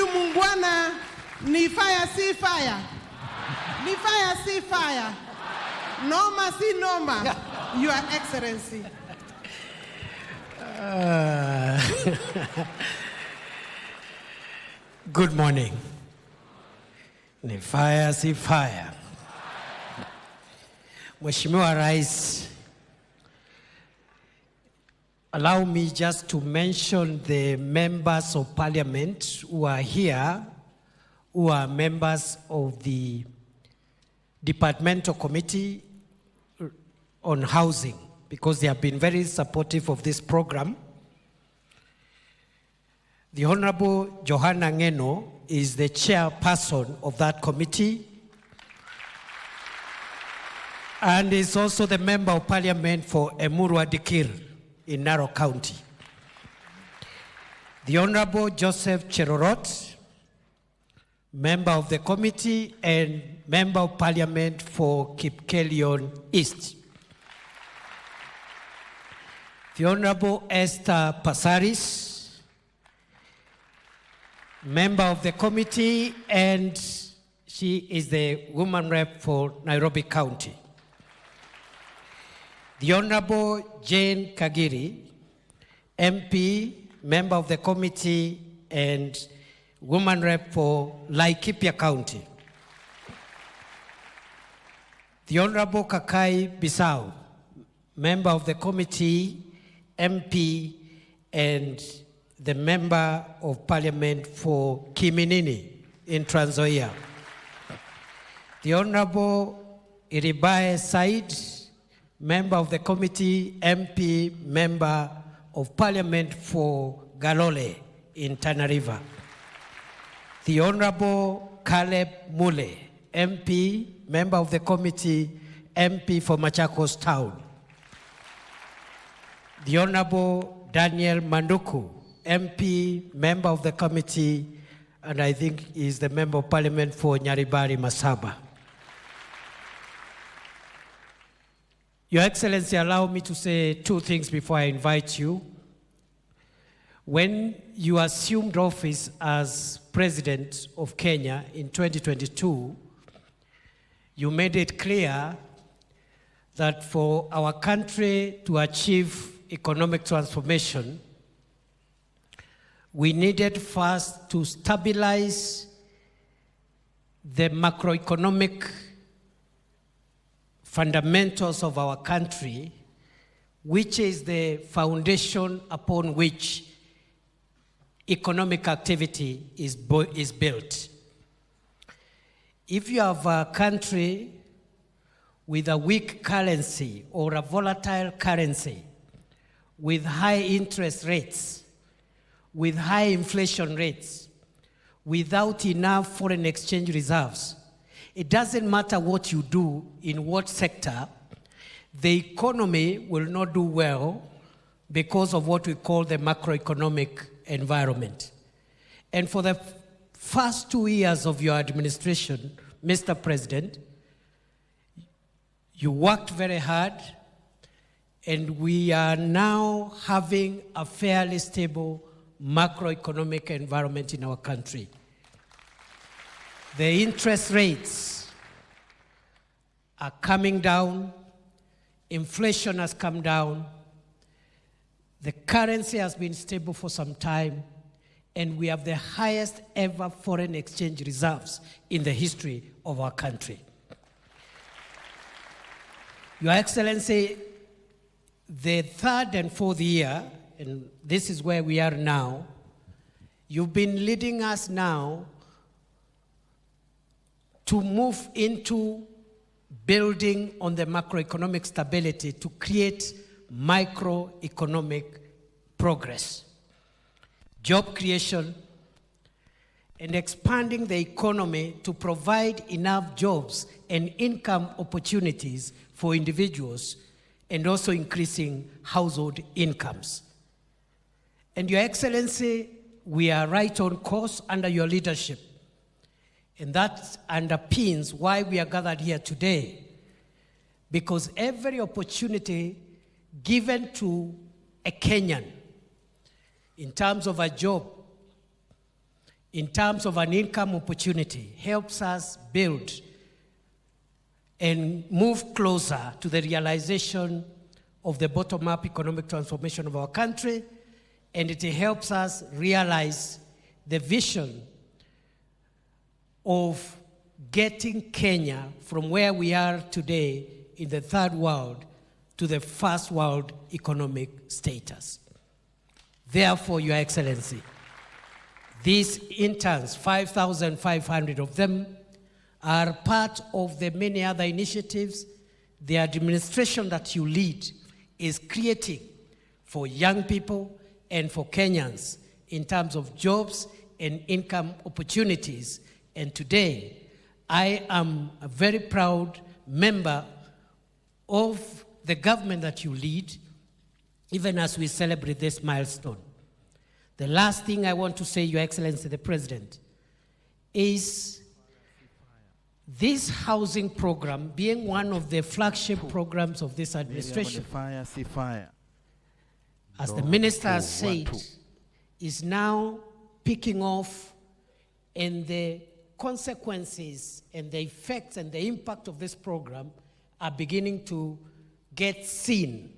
Huyu mungwana ni fire si fire. Ni fire si fire. Noma si noma, Your Excellency. Good morning. Ni fire si fire. Mheshimiwa Rais, allow me just to mention the members of parliament who are here, who are members of the Departmental Committee on Housing, because they have been very supportive of this program. The Honorable Johanna Ngeno is the chairperson of that committee and is also the member of parliament for Emurua Dikir in Narok County. The Honorable Joseph Cherorot, member of the committee and member of parliament for Kipkelion East. The Honorable Esther Pasaris, member of the committee, and she is the woman rep for Nairobi County. The Honorable Jane Kagiri, MP, member of the committee, and woman rep for Laikipia County. The Honorable Kakai Bisau, member of the committee, MP, and the member of parliament for Kiminini in Trans Nzoia. The Honorable Iribae Said, member of the committee, MP, member of parliament for Galole in Tana River. The Honorable Caleb Mule, MP, member of the committee, MP for Machakos Town. The Honorable Daniel Manduku, MP, member of the committee, and I think is the member of parliament for Nyaribari Masaba. Your Excellency, allow me to say two things before I invite you. When you assumed office as President of Kenya in 2022, you made it clear that for our country to achieve economic transformation, we needed first to stabilize the macroeconomic fundamentals of our country, which is the foundation upon which economic activity is built. If you have a country with a weak currency or a volatile currency, with high interest rates, with high inflation rates, without enough foreign exchange reserves, it doesn't matter what you do in what sector, the economy will not do well because of what we call the macroeconomic environment. And for the first 2 years of your administration, Mr. President, you worked very hard, and we are now having a fairly stable macroeconomic environment in our country. The interest rates are coming down, inflation has come down, the currency has been stable for some time, and we have the highest ever foreign exchange reserves in the history of our country. Your Excellency, the third and fourth year, and this is where we are now, you've been leading us now to move into building on the macroeconomic stability to create microeconomic progress, job creation, and expanding the economy to provide enough jobs and income opportunities for individuals, and also increasing household incomes. And Your Excellency, we are right on course under your leadership. And that underpins why we are gathered here today. Because every opportunity given to a Kenyan in terms of a job, in terms of an income opportunity helps us build and move closer to the realization of the bottom-up economic transformation of our country, and it helps us realize the vision of getting Kenya from where we are today in the third world to the first world economic status. Therefore, Your Excellency, these interns, 5,500 of them, are part of the many other initiatives the administration that you lead is creating for young people and for Kenyans in terms of jobs and income opportunities. And today, I am a very proud member of the government that you lead, even as we celebrate this milestone. The last thing I want to say, Your Excellency the President, is this housing program, being one of the flagship programs of this administration, as the minister has said, is now picking off, and the consequences and the effects and the impact of this program are beginning to get seen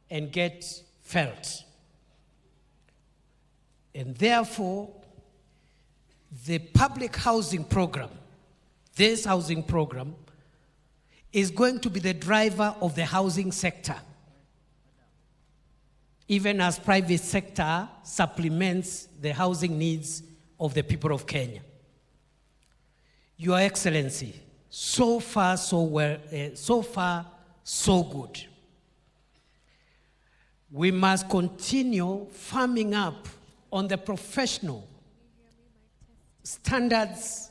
and get felt. And therefore, the public housing program, this housing program, is going to be the driver of the housing sector, even as private sector supplements the housing needs of the people of Kenya. Your Excellency, so far so good. We must continue farming up on the professional standards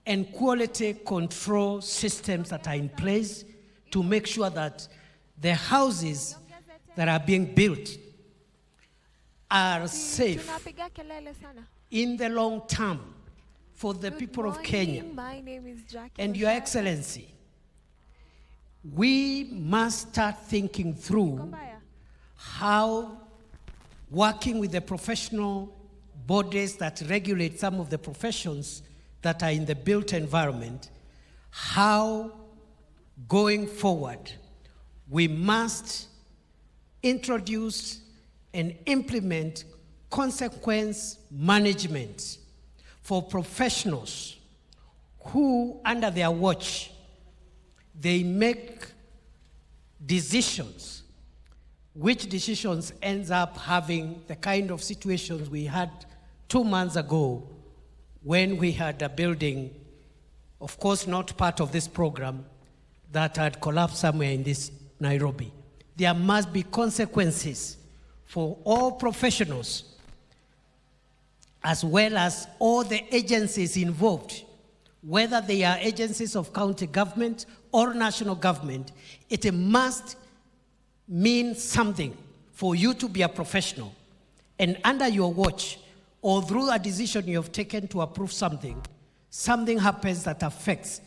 and quality control systems that are in place to make sure that the houses that are being built are safe in the long term for the people of Kenya. My name is Jackie. And Your Excellency, we must start thinking through how working with the professional bodies that regulate some of the professions that are in the built environment, how going forward we must introduce and implement consequence management for professionals who, under their watch, they make decisions, which decisions ends up having the kind of situations we had 2 months ago when we had a building, of course not part of this program, that had collapsed somewhere in this Nairobi. There must be consequences for all professionals, as well as all the agencies involved, whether they are agencies of county government or national government. It must mean something for you to be a professional. And under your watch, or through a decision you have taken to approve something, something happens that affects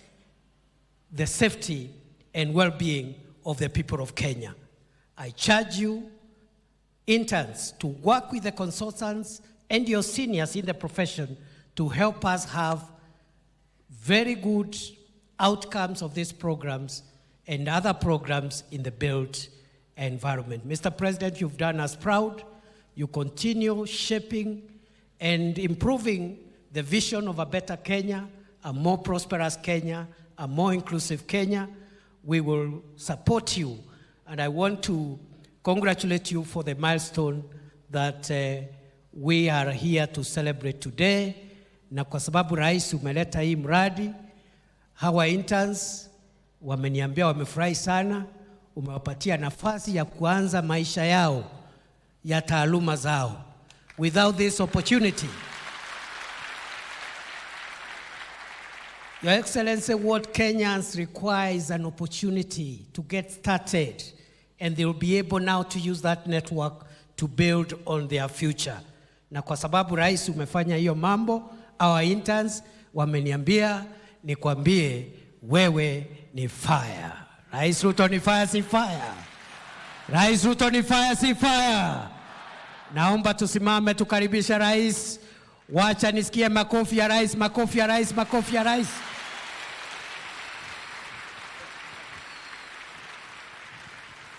the safety and well-being of the people of Kenya. I charge you, interns, to work with the consultants and your seniors in the profession to help us have very good outcomes of these programs and other programs in the built environment. Mr. President, you've done us proud. You continue shaping and improving the vision of a better Kenya, a more prosperous Kenya, a more inclusive Kenya. We will support you, and I want to congratulate you for the milestone that we are here to celebrate today. Na kwa sababu rais umeleta hii mradi, hawa interns wameniambia wamefurahi sana, umewapatia nafasi ya kuanza maisha yao ya taaluma zao. Without this opportunity, Your Excellency, what Kenyans require is an opportunity to get started, and they will be able now to use that network to build on their future. Na kwa sababu rais umefanya hiyo mambo, our interns wameniambia nikwambie wewe ni fire. Rais Ruto ni fire, si fire. Rais Ruto ni fire, si fire. Naomba tusimame tukaribisha rais Wacha nisikie makofi ya rais, makofi ya rais, makofi ya rais.